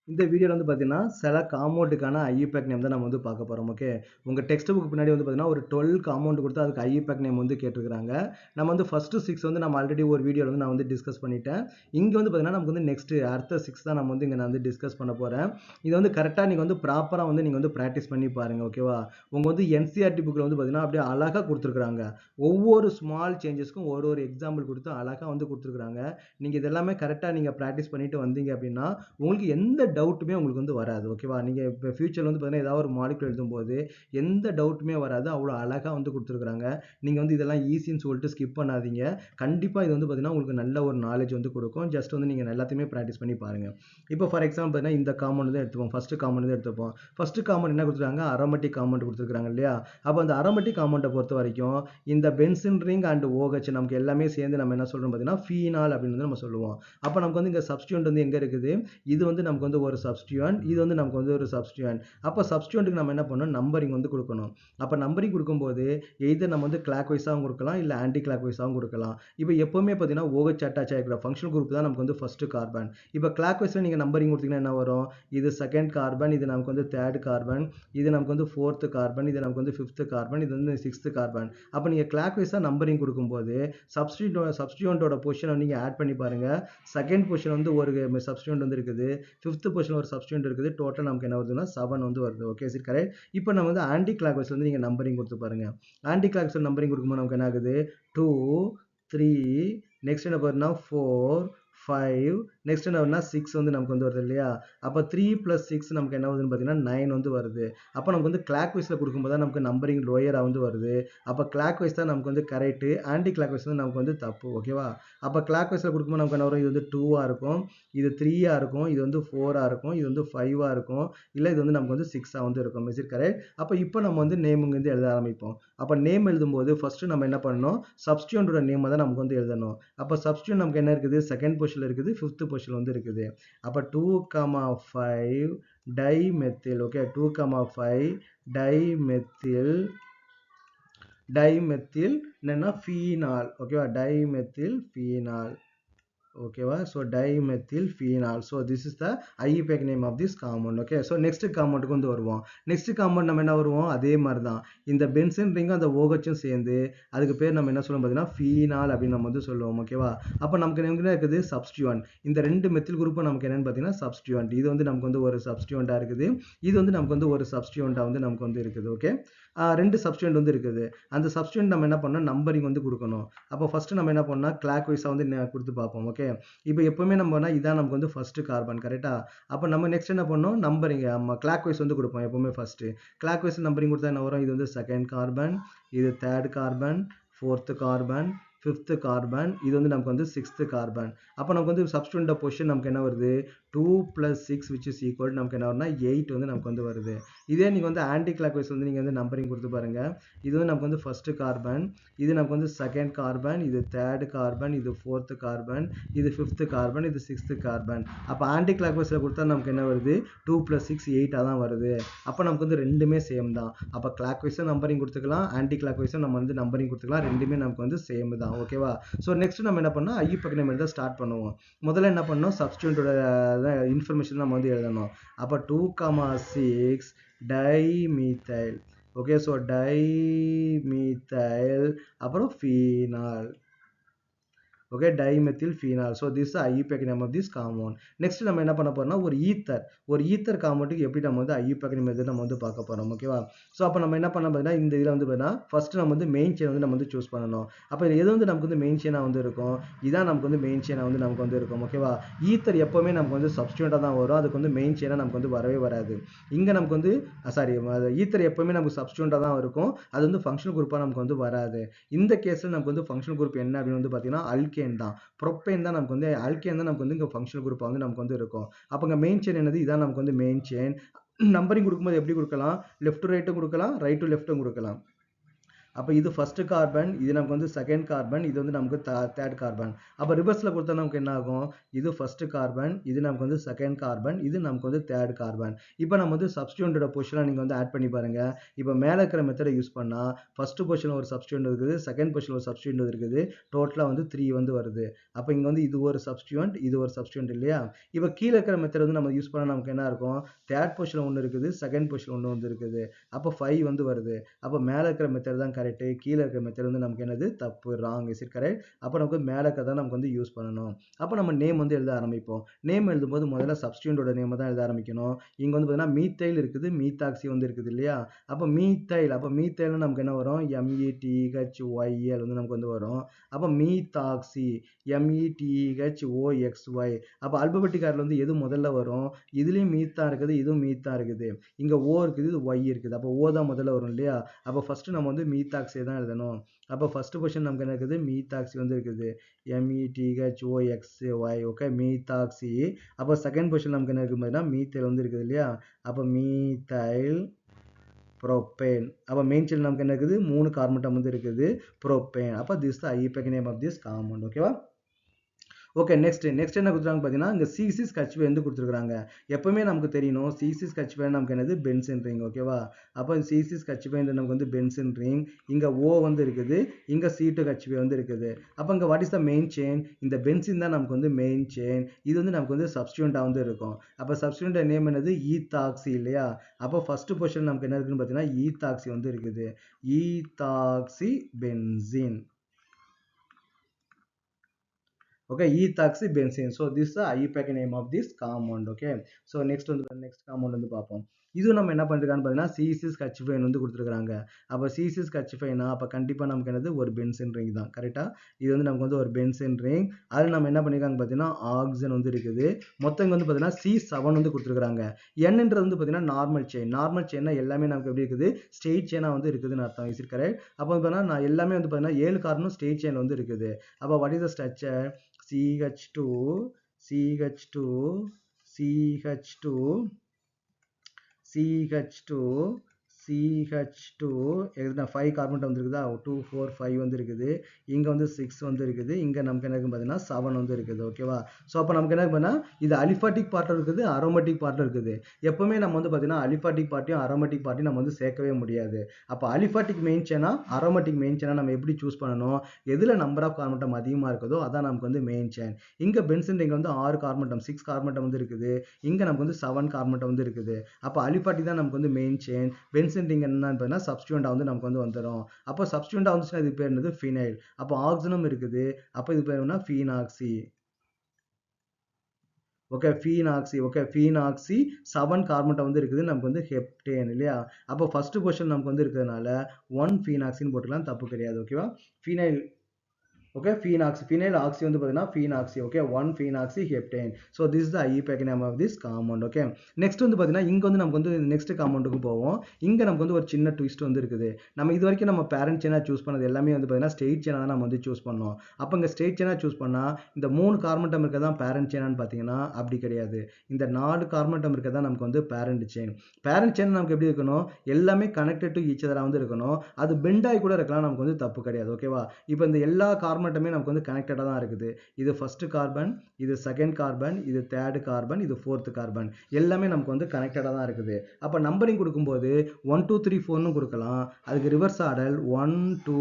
இந்த வீடியோல வந்து பார்த்தீங்கன்னா, சில காம்பவுண்டுக்கான ஐயூபேக் நேம் தான் நம்ம வந்து பார்க்க போறோம். ஓகே. உங்க டெக்ஸ்ட் புக் பின்னாடி வந்து பார்த்தீங்கன்னா, ஒரு 12 காம்பவுண்ட் குடுத்து அதுக்கு ஐயூபேக் நேம் வந்து கேட்டிருக்காங்க. நம்ம வந்து ஃபர்ஸ்ட் 6 வந்து நம்ம ஆல்ரெடி ஒரு வீடியோல வந்து நான் வந்து டிஸ்கஸ் பண்ணிட்டேன். இங்க வந்து பார்த்தீங்கன்னா, நமக்கு வந்து நெக்ஸ்ட் அடுத்த 6 தான் நம்ம வந்து இங்க நான் வந்து டிஸ்கஸ் பண்ண போறேன். இத வந்து கரெக்ட்டா நீங்க வந்து ப்ராப்பரா வந்து நீங்க வந்து பிராக்டிஸ் பண்ணி பாருங்க. ஓகேவா? உங்க வந்து என்சிஇஆர்டி புக்ல வந்து பார்த்தீங்கன்னா, அப்படியே அழகா குடுத்துருக்காங்க. ஒவ்வொரு ஸ்மால் சேஞ்சஸ்க்கும் ஒரு ஒரு எக்ஸாம்பிள் குடுத்து அழகா வந்து குடுத்துருக்காங்க. நீங்க இதெல்லாமே கரெக்ட்டா நீங்க பிராக்டிஸ் பண்ணிட்டு வந்தீங்க அப்படின்னா, உங்களுக்கு எந்த டவுட்டுமே உங்களுக்கு வந்து வராது. ஓகேவா? நீங்க இப்ப ஃபியூச்சர்ல வந்து பார்த்தீங்கன்னா, ஏதாவது ஒரு மாலிக்யூல் எழுதும்போது எந்த டவுட்டுமே வராது. அவ்வளோ அழகா வந்து குடுத்துருக்காங்க. நீங்க வந்து இதெல்லாம் ஈஸின்னு சொல்லிட்டு ஸ்கிப் பண்ணாதீங்க. கண்டிப்பா இது வந்து பார்த்தீங்கன்னா, உங்களுக்கு நல்ல ஒரு நாலேட்ஜ் வந்து குடுக்கும். ஜஸ்ட் வந்து நீங்க எல்லாத்தையுமே பிராக்டிஸ் பண்ணி பாருங்க. இப்போ ஃபார் எக்ஸாம்பிள் பார்த்தீங்கன்னா, இந்த காம்பவுண்ட் தான் எடுத்துப்போம். ஃபர்ஸ்ட் காம்பவுண்ட் தான் எடுத்துப்போம். ஃபர்ஸ்ட் காம்பவுண்ட் என்ன குடுத்துருக்காங்க? அரோமேட்டிக் காம்பவுண்ட் குடுத்துருக்காங்க இல்லையா? அப்ப அந்த அரோமேட்டிக் காம்பவுண்ட பொறுத்தவரைக்கும், இந்த பென்சீன் ரிங் அண்ட் OH நமக்கு எல்லாமே சேர்ந்து நம்ம என்ன சொல்றோம் பார்த்தீங்கன்னா, ஃபீனால் அப்படின்னு வந்து நம்ம சொல்லுவோம். அப்ப நமக்கு வந்து இங்க சப்ஸ்டிட்யூயன்ட் வந்து எங்க இருக்குது? இது வந்து நமக்கு வந்து ஒரு சப்ஸ்டிட்யூயன்ட். இது வந்து நமக்கு வந்து ஒரு சப்ஸ்டிட்யூயன்ட். அப்ப சப்ஸ்டிட்யூயன்ட்க்கு நம்ம என்ன பண்ணணும்? நம்பரிங் வந்து குடுக்கணும். அப்ப நம்பரிங் குடுக்கும்போது, எய்தர் நம்ம வந்து கிளாக் வைஸாவும் குடுக்கலாம், இல்ல ஆன்டி கிளாக் வைஸாவும் குடுக்கலாம். இப்ப எப்பவுமே பார்த்தீங்கன்னா, OH அட்டாச் ஆயிருக்கிற ஃபங்ஷனல் குரூப் தான் நமக்கு வந்து ஃபர்ஸ்ட் கார்பன். இப்ப கிளாக் வைஸ்ல நீங்க நம்பரிங் குடுத்தீங்கன்னா என்ன வரும்? இது செகண்ட் கார்பன், இது நமக்கு வந்து தேர்ட் கார்பன், இது நமக்கு வந்து ஃபோர்த் கார்பன், இது நமக்கு வந்து ஃபிஃப்த் கார்பன், இது வந்து சிக்ஸ்த் கார்பன். அப்ப நீங்க கிளாக் வைஸா நம்பரிங் குடுக்கும்போது, சப்ஸ்டிட்யூயன்ட்டோட பொசிஷன நீங்க ஆட் பண்ணி பாருங்க. செகண்ட் பொசிஷன் வந்து ஒரு சப்ஸ்டிட்யூயன்ட் வந்து இருக்குது. ஃபிஃப்த் பொசிஷன்ல ஒரு சப்ஸ்டிட்யூயன்ட் இருக்குது. டோட்டல் நமக்கு என்ன வருதுன்னா 7 வந்து வருது. Okay is it correct? இப்போ நம்ம வந்து ஆன்டி கிளாக் வைஸ்ல வந்து நீங்க நம்பரிங் குடுத்து பாருங்க. ஆன்டி கிளாக் வைஸ்ல நம்பரிங் குடுக்கும்போது நமக்கு என்ன ஆகுது? 2, 3 நெக்ஸ்ட் என்ன வருதுன்னா 4, 5 நெக்ஸ்ட் என்ன வருதுன்னா 6 வந்து நமக்கு வந்து வருது இல்லையா? அப்ப 3 + 6 நமக்கு என்ன வருதுன்னு பார்த்தீங்கன்னா 9 வந்து வருது. அப்ப நமக்கு வந்து கிளாக் வைஸ்ல குடுக்கும்போது தான் நமக்கு நம்பரிங் லோயரா வந்து வருது. அப்ப கிளாக் வைஸ் தான் நமக்கு வந்து கரெக்ட். ஆன்டி கிளாக் வைஸ் வந்து நமக்கு வந்து தப்பு. ஓகேவா? அப்ப கிளாக் வைஸ்ல குடுக்கும்போது நமக்கு என்ன வரும்? இது வந்து 2ஆ இருக்கும். இது 3ஆ இருக்கும். இது வந்து 4ஆ இருக்கும். இது வந்து 5ஆ இருக்கும். இல்ல இது வந்து நமக்கு வந்து 6ஆ வந்து இருக்கும். Is it correct? அப்ப இப்போ நம்ம வந்து நேமிங் வந்து எழுத ஆரம்பிப்போம். அப்ப நேம் எழுதும்போது ஃபர்ஸ்ட் நம்ம என்ன பண்ணணும்? சப்ஸ்டிட்யூயன்ட்டோட நேம தான் நமக்கு வந்து எழுதணும். அப்ப சப்ஸ்டிட்யூயன்ட் நமக்கு என்ன இருக்குது? செகண்ட் பொசிஷன்ல இருக்குது. ஃபிஃப்த் பொசிஷன்ல வந்து இருக்குது. அப்ப 2, 5 டைமெத்தில். ஓகே 2, 5 டைமெத்தில் டைமெத்தில் என்னன்னா ஃபீனால். ஓகேவா? Dimethyl phenol. ஓகேவா? So dimethyl phenol. So this is the IUPAC name of this compound. Okay. So next காம்பவுண்டுக்கு வந்து வருவோம். நெக்ஸ்ட் காம்பவுண்ட் நம்ம என்ன வருவோம்? அதே மாரி தான். இந்த பென்சீன் ரிங்கும் அந்த OHம் சேர்ந்து அதுக்கு பேர் நம்ம என்ன சொல்லுவோம் பார்த்தீங்கன்னா, ஃபீனால் அப்படின்னு நம்ம வந்து சொல்லுவோம். ஓகேவா? அப்ப நமக்கு என்ன இருக்குது? சப்ஸ்டிட்யூயன்ட். இந்த 2 மெத்தில் குரூப்பும் நமக்கு என்னன்னு பார்த்தீங்கன்னா, சப்ஸ்டிட்யூயன்ட். இது வந்து நமக்கு வந்து ஒரு சப்ஸ்டிட்யூயன்ட்டா இருக்குது. இது வந்து நமக்கு வந்து ஒரு சப்ஸ்டிட்யூயன்ட்டா வந்து நமக்கு வந்து இருக்குது. ஓகே. 2 சப்ஸ்டிட்யூயன்ட் வந்து இருக்குது. அந்த சப்ஸ்டிட்யூயன்ட் நம்ம என்ன பண்ணணும்? நம்பரிங் வந்து குடுக்கணும். அப்போ ஃபர்ஸ்ட் நம்ம என்ன பண்ணணும்னா, கிளாக் வைஸா வந்து குடுத்து பார்ப்போம். ஓகே. இப்போ எப்பவுமே நம்ம இதான் நமக்கு வந்து ஃபர்ஸ்ட் கார்பன் கரெக்ட்டா? அப்ப நம்ம நெக்ஸ்ட் என்ன பண்ணணும்? நம்பரிங் கிளாக் வைஸ் வந்து குடுப்போம் எப்பவுமே ஃபர்ஸ்ட். கிளாக் வைஸ் நம்பரிங் குடுத்தா என்ன வரும்? இது வந்து செகண்ட் கார்பன், இது third carbon, fourth carbon, fifth carbon, இது வந்து நமக்கு வந்து சிக்ஸ்த் கார்பன். அப்ப நமக்கு வந்து சப்ஸ்டிட்யூயன்ட் பொசிஷன் நமக்கு என்ன வருது? 2 + 6 which is equal நமக்கு என்ன வரும்னா 8 வந்து நமக்கு வந்து வருது. இதே நீங்க வந்து ஆன்டி கிளாக் வைஸ் வந்து நீங்க வந்து நம்பரிங் குடுத்து பாருங்க. இது வந்து நமக்கு வந்து ஃபர்ஸ்ட் கார்பன், இது நமக்கு வந்து செகண்ட் கார்பன், இது தேர்ட் கார்பன், இது ஃபோர்த் கார்பன், இது ஃபிஃப்த் கார்பன், இது சிக்ஸ்த் கார்பன். அப்ப ஆன்டி கிளாக் வைஸ்ல கொடுத்தா நமக்கு என்ன வருது? 2 + 6 8 தான் வருது. அப்ப நமக்கு வந்து ரெண்டுமே சேம் தான். அப்ப கிளாக் வைஸும் நம்பரிங் கொடுத்துக்கலாம், ஆன்டி கிளாக் வைஸும் நம்ம வந்து நம்பரிங் கொடுத்துக்கலாம். ரெண்டுமே நமக்கு வந்து சேம் தான். ஓகேவா? ஸோ நெக்ஸ்ட் நம்ம என்ன பண்ணோம்? ஐயூபேக் நேம் எழுத ஸ்டார்ட் பண்ணுவோம். முதல்ல என்ன பண்ணணும்? சப்ஸ்டிட்யூயன்ட்டோட இன்ஃபர்மேஷன் நம்ம வந்து எழுதணும். அப்ப 2, 6 டைமீத்தைல். ஓகே. ஸோ டைமீத்தைல் அப்புறம் phenol. Okay dimethyl phenol. So this IUPAC name of this compound. Next நம்ம என்ன பண்ண போறோம்னா ஒரு ஈத்தர் காம்பவுண்டுக்கு எப்படி நம்ம வந்து ஐயூபேக் நேம் எது நம்ம வந்து பார்க்க போறோம். ஓகேவா? ஸோ அப்போ நம்ம என்ன பண்ண பார்த்தீங்கன்னா இந்த இதில் வந்து பார்த்தீங்கன்னா ஃபர்ஸ்ட் நம்ம வந்து மெயின் செயின் வந்து நம்ம வந்து சூஸ் பண்ணணும். அப்போ இது எது வந்து நமக்கு வந்து மெயின் செயினாக வந்து இருக்கும்? இதான் நமக்கு வந்து மெயின் செயினாக வந்து நமக்கு வந்து இருக்கும். ஓகேவா? ஈத்தர் எப்பவுமே நமக்கு வந்து சப்ஸ்டிட்யூட்டாக தான் வரும். அதுக்கு வந்து மெயின் செயினாக நமக்கு வந்து வரவே வராது. இங்கே நமக்கு வந்து சாரி ஈத்தர் எப்பவுமே நமக்கு சப்ஸ்டிட்யூட்டாக தான் இருக்கும். அது வந்து ஃபங்க்ஷனல் குரூப்பாக நமக்கு வந்து வராது. இந்த கேஸில் நமக்கு வந்து ஃபங்க்ஷனல் குரூப் என்ன அப்படின்னு வந்து பார்த்தீங்கன்னா அல்கேன் தான். ப்ரோப்பேன் தான் நமக்கு வந்து ஆல்கேன் தான் நமக்கு வந்து இங்கே ஃபங்க்ஷனல் குரூப்பாக வந்து நமக்கு வந்து இருக்கும். அப்போ இங்கே மெயின் செயின் என்னது? இதான் நமக்கு வந்து மெயின் செயின். நம்பரிங் கொடுக்கும்போது எப்படி கொடுக்கலாம்? லெஃப்ட் டு ரைட்டும் கொடுக்கலாம், ரைட் டு லெஃப்ட்டும் கொடுக்கலாம். அப்போ இது ஃபர்ஸ்ட் கார்பன், இது நமக்கு வந்து செகண்ட் கார்பன், இது வந்து நமக்கு தேர்ட் கார்பன். அப்போ ரிவர்ஸில் கொடுத்தா நமக்கு என்ன ஆகும்? இது ஃபர்ஸ்ட் கார்பன், இது நமக்கு வந்து செகண்ட் கார்பன், இது நமக்கு வந்து தேர்ட் கார்பன். இப்போ நம்ம வந்து சப்ஸ்டியூண்டோட பொசிஷனை நீங்கள் வந்து ஆட் பண்ணி பாருங்க. இப்போ மேலே இருக்கிற மெத்தடை யூஸ் பண்ணால் ஃபர்ஸ்ட் பொசிஷனில் ஒரு சப்ஸ்டியூண்ட் இருக்குது, செகண்ட் பொசிஷனில் ஒரு சப்ஸ்டியூண்ட் இருக்குது, டோட்டலாக வந்து 3 வந்து வருது. அப்போ இங்கே வந்து இது ஒரு சப்ஸ்டியூண்ட், இது ஒரு சப்ஸ்டியூண்ட் இல்லையா? இப்போ கீழே இருக்கிற மெத்தட் வந்து நம்ம யூஸ் பண்ணால் நமக்கு என்ன இருக்கும்? தேர்ட் பொசிஷனில் ஒன்று இருக்குது, செகண்ட் பொசிஷன் ஒன்று வந்து இருக்குது. அப்போ 5 வந்து வருது. அப்போ மேலே இருக்கிற மெத்தட் தான் கரெக்டு, கீழே இருக்கிற மெத்தட் வந்து நமக்கு என்னது தப்பு, ராங். Is it correct? அப்போ நமக்கு மேலே இருக்கிறத நமக்கு வந்து யூஸ் பண்ணணும். அப்போ நம்ம நேம் வந்து எழுத ஆரம்பிப்போம். நேம் எழுதும்போது முதல்ல சப்ஸ்டியூண்டோட நேம் தான் எழுத ஆரம்பிக்கணும். இங்கே வந்து பார்த்தீங்கன்னா மீத்தைல் இருக்குது, மீத்தாக்சி வந்து இருக்குது இல்லையா? அப்போ மீத்தைல், அப்போ மீத்தைல் நமக்கு என்ன வரும்? METHYL வந்து நமக்கு வந்து வரும். அப்போ மீத்தாக்சி, METHOXY. அப்போ அல்பபெட்டிக் ஆர்டர்ல வந்து எது முதல்ல வரும்? இதுலேயும் மீத்தா இருக்குது, இதுவும் மீத்தா இருக்குது. இங்கே ஓ இருக்குது, இது ஒய் இருக்குது. அப்போ ஓ தான் முதல்ல வரும் இல்லையா? அப்போ ஃபர்ஸ்ட் நம்ம வந்து மீத்தாக்சியை தான் எழுதணும். அப்போ ஃபர்ஸ்ட் பொசிஷன் நமக்கு என்ன இருக்குது? மீத்தாக்சி வந்து இருக்குது, METHOXY. Okay, methoxy. அப்போ செகண்ட் பொசிஷன் நமக்கு என்ன இருக்குது பார்த்தீங்கன்னா மீத்தைல் வந்து இருக்குது இல்லையா? அப்போ மீத்தைல் ப்ரோப்பேன். அப்போ மெயின் செயின் நமக்கு என்ன இருக்குது? 3 கார்பன் வந்து இருக்குது, ப்ரோப்பேன். அப்போ this the IUPAC name of this compound. ஓகேவா? ஓகே, நெக்ஸ்ட் என்ன கொடுத்துருக்காங்க பார்த்தீங்கன்னா, இங்கே C6H5 வந்து கொடுத்துருக்காங்க. எப்பவுமே நமக்கு தெரியணும் C6H5 நமக்கு என்னது? Benzene ring. ஓகேவா? அப்போ C6H5 நமக்கு வந்து பென்சின் ரிங். இங்கே O வந்து இருக்குது, இங்கே C2H5 வந்து இருக்குது. அப்போ இங்கே what is the main chain? இந்த பென்சின் தான் நமக்கு வந்து மெயின் செயின். இது வந்து நமக்கு வந்து சப்ஸ்டியூண்டாக வந்து இருக்கும். அப்போ சப்ஸ்டியூண்ட் நேம் என்னது? ஈத்தாக்சி இல்லையா? அப்போ ஃபர்ஸ்ட் பொசிஷன் நமக்கு என்ன இருக்குன்னு பார்த்தீங்கன்னா ஈத்தாக்சி வந்து இருக்குது, ethoxy benzene. Okay, ethoxybenzene. So this is the IUPAC name of this compound. Okay, so next compound வந்து பார்ப்போம். இது நம்ம என்ன பண்ணிருக்கான்னு பார்த்தீங்கன்னா C6H5 வந்து கொடுத்துருக்காங்க. அப்போ C6H5னா அப்போ கண்டிப்பாக நமக்கு என்னது? ஒரு பென்சின் ரிங் தான். கரெக்டாக? இது வந்து நமக்கு வந்து ஒரு பென்சின் ரிங். அதில் நம்ம என்ன பண்ணிருக்காங்க பார்த்தீங்கன்னா ஆக்சிஜன் வந்து இருக்குது. மொத்தம் வந்து பார்த்தீங்கன்னா C7 வந்து கொடுத்துருக்காங்க. Nன்றது வந்து பார்த்தீங்கன்னா நார்மல் செயின். நார்மல் செயின்னா எல்லாமே நமக்கு எப்படி இருக்குது? ஸ்ட்ரெயிட் செயினாக வந்து இருக்குதுன்னு அர்த்தம். Is it correct? அப்போ பார்த்தீங்கன்னா நான் எல்லாமே வந்து பார்த்தீங்கன்னா 7 கார்பனும் ஸ்ட்ரெயிட் செயின் வந்து இருக்குது. அப்போ what is the structure? CH2, CH2, CH2, CH2, CH2, 5 carbon வந்துருக்குதா? 2 4 5 வந்து இருக்குது. இங்கே வந்து 6 வந்து இருக்குது. இங்கே நமக்கு என்ன இருக்குன்னு பார்த்தீங்கன்னா 7 வந்து இருக்குது. ஓகேவா? ஸோ அப்போ நமக்கு என்ன இருக்குன்னா இது அலிஃபாட்டிக் பார்ட்டில் இருக்குது, அரோமேட்டிக் பார்ட்டில் இருக்குது. எப்பவுமே நம்ம வந்து பார்த்தீங்கன்னா அலிஃபாட்டிக் பார்ட்டியும் அரோமேட்டிக் பார்ட்டியும் நம்ம வந்து சேர்க்கவே முடியாது. அப்போ அலிஃபாட்டிக் மெயின் செயினா அரோமேட்டிக் மெயின் செயினா நம்ம எப்படி சூஸ் பண்ணணும்? எதில் நம்பர் ஆஃப் கார்பன் அதிகமாக இருக்குதோ அதான் நமக்கு வந்து மெயின் செயின். இங்கே பென்சின் ரிங் வந்து 6 கார்பன் 6 கார்பன் வந்து இருக்குது. இங்கே நமக்கு வந்து 7 கார்பன் வந்து இருக்குது. அப்போ அலிஃபாட்டிக் தான் நமக்கு வந்து மெயின் செயின். பென்சின் ரிங் என்னன்னு பார்த்தீங்கன்னா சப்ஸ்டியூண்டா வந்து நமக்கு வந்து வந்துடும். அப்போ சப்ஸ்டியூண்டா வந்துச்சுன்னா இது பேர் என்னது? ஃபினைல். அப்போ ஆக்சிஜனும் இருக்குது. அப்போ இது பேர் என்ன? Phenoxy. Okay, phenoxy. Okay, phenoxy 7 carbon வந்து இருக்குது, நமக்கு வந்து ஹெப்டேன் இல்லையா? அப்போ ஃபர்ஸ்ட் பொசிஷன் நமக்கு வந்து இருக்கிறதுனால 1 ஃபீனாக்சின்னு போட்டுக்கலாம், தப்பு கிடையாது. ஓகேவா? Phenyl. Okay, phenoxy, phenyl oxy வந்து பார்த்தீங்கன்னா phenoxy. Okay, 1 phenoxy heptane. So this is the IUPAC name of this compound. Okay, next வந்து பார்த்தீங்கன்னா இங்க வந்து நமக்கு வந்து நெக்ஸ்ட் காம்பவுண்டுக்கு போவோம். இங்க நமக்கு வந்து ஒரு சின்ன ட்விஸ்ட் வந்து இருக்குது. நம்ம இது வரைக்கும் நம்ம பேரண்ட் செயினா சூஸ் பண்ணது எல்லாமே வந்து பார்த்தீங்கன்னா ஸ்ட்ரெயிட் செயினா தான் நம்ம வந்து சூஸ் பண்ணோம். அப்போ இங்க ஸ்ட்ரெயிட் செயினா சூஸ் பண்ணா இந்த 3 கார்பன் அட்டம் இருக்கிறது தான் பேரண்ட் செயினான்னு பார்த்தீங்கன்னா அப்படி கிடையாது. இந்த 4 கார்பன் அட்டம் இருக்கிறது தான் நமக்கு வந்து பேரண்ட் செயின். பேரண்ட் செயின் நமக்கு எப்படி இருக்கணும்? எல்லாமே கனெக்டட் டு ஈச் அதரா வந்து இருக்கணும். அது பெண்ட் ஆகி கூட இருக்கலாம், நமக்கு வந்து தப்பு கிடையாது. ஓகேவா? இப்போ இந்த எல்லா கார்பன் மட்டுமே நமக்கு வந்து கனெக்டடாக தான் இருக்குது. இது ஃபர்ஸ்ட் கார்பன், இது செகண்ட் கார்பன், இது தேர்ட் கார்பன், இது ஃபோர்த் கார்பன், எல்லாமே நமக்கு வந்து கனெக்டடாக தான் இருக்குது. அப்போ நம்பரிங் கொடுக்கும்போது 1 2 3 4ன்னு கொடுக்கலாம். அதுக்கு ரிவர்ஸ் ஆர்டர் 1 2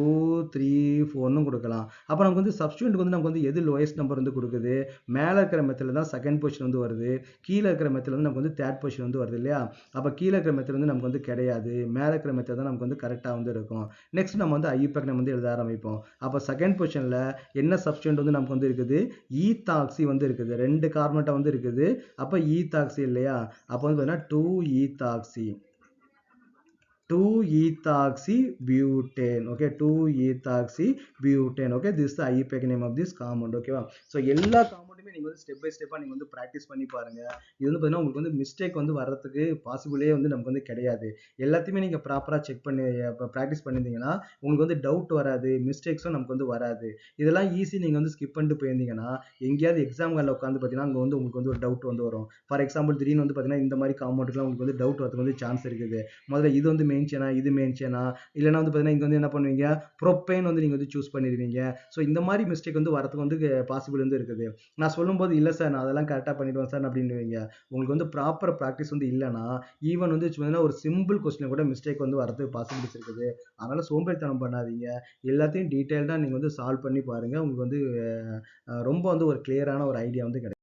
3 4ன்னு கொடுக்கலாம். அப்போ நமக்கு வந்து சப்ஸ்டியூண்ட் வந்து நமக்கு வந்து எது லோயஸ்ட் நம்பர் வந்து கொடுக்குது? மேலே இருக்கிற மெத்தடில் தான் செகண்ட் பொசிஷன் வந்து வருது, கீழே இருக்கிற மெத்தடில் வந்து நமக்கு வந்து தேர்ட் பொசிஷன் வந்து வருது இல்லையா? அப்போ கீழே இருக்கிற மெத்தட் வந்து நமக்கு வந்து கிடையாது, மேலே இருக்கிற மெத்தட் தான் நமக்கு வந்து கரெக்டாக வந்து இருக்கும். நெக்ஸ்ட் நம்ம வந்து ஐயூபேக் நம்ம வந்து எழுத ஆரம்பிப்போம். அப்போ செகண்ட் பொசிஷனில் என்ன சப்ஸ்டியூண்ட் வந்து நமக்கு வந்து இருக்குது? ஈத்தாக்சி வந்து இருக்குது. 2 கார்பன் வந்து இருக்குது. அப்போ ஈத்தாக்சி இல்லையா? அப்போ வந்து பார்த்தீங்கன்னா 2 ethoxy, 2 ethoxy butane. Okay, 2 ethoxy butane. Okay, this is the IUPAC name of this compound. Okay, so எல்லா காம்பவுண்ட் மட்டுமே நீங்க வந்து ஸ்டெப் பை ஸ்டெப்பா நீங்க வந்து பிராக்டிஸ் பண்ணி பாருங்க. இது வந்து பார்த்தீங்கன்னா உங்களுக்கு வந்து மிஸ்டேக் வந்து வர்றதுக்கு பாசிபிளே வந்து நமக்கு வந்து கிடையாது. எல்லாத்தையுமே நீங்க ப்ராப்பரா செக் பண்ணி பிராக்டிஸ் பண்ணியிருந்தீங்கன்னா உங்களுக்கு வந்து டவுட் வராது, மிஸ்டேக்ஸும் நமக்கு வந்து வராது. இதெல்லாம் ஈஸி நீங்க வந்து ஸ்கிப் பண்ணிட்டு போயிருந்தீங்கன்னா எங்கேயாவது எக்ஸாம் ஹாலில் உட்காந்து பார்த்தீங்கன்னா அங்கே வந்து உங்களுக்கு வந்து ஒரு டவுட் வந்து வரும். ஃபார் எக்ஸாம்பிள் திடீர்னு வந்து பார்த்தீங்கன்னா இந்த மாதிரி காம்பவுண்டுக்குலாம் உங்களுக்கு வந்து டவுட் வரதுக்கு வந்து சான்ஸ் இருக்குது. முதல்ல இது வந்து மெயின் சேனா, இது மெயின் சேனா, இல்லைன்னா வந்து பார்த்தீங்கன்னா இங்கே வந்து என்ன பண்ணுவீங்க, ப்ரொப்பைன் வந்து நீங்கள் வந்து சூஸ் பண்ணிடுவீங்க. ஸோ இந்த மாதிரி மிஸ்டேக் வந்து வரதுக்கு வந்து பாசிபிள் வந்து இருக்குது. நான் சொல்லும்போது இல்லை சார் நான் அதெல்லாம் கரெக்டாக பண்ணிடுவேன் சார் அப்படின்னுவீங்க. உங்களுக்கு வந்து ப்ராப்பர் ப்ராக்டிஸ் வந்து இல்லைன்னா ஈவன் வந்து பார்த்தீங்கன்னா ஒரு சிம்பிள் கொஸ்டின் கூட மிஸ்டேக் வந்து வரதுக்கு பாசிபிலிட்டிஸ் இருக்குது. அதனால சோம்பேறித்தனம் பண்ணாதீங்க. எல்லாத்தையும் டீட்டெயில்டாக நீங்கள் வந்து சால்வ் பண்ணி பாருங்க. உங்களுக்கு வந்து ரொம்ப வந்து ஒரு கிளியரான ஒரு ஐடியா வந்து கிடைக்கும்.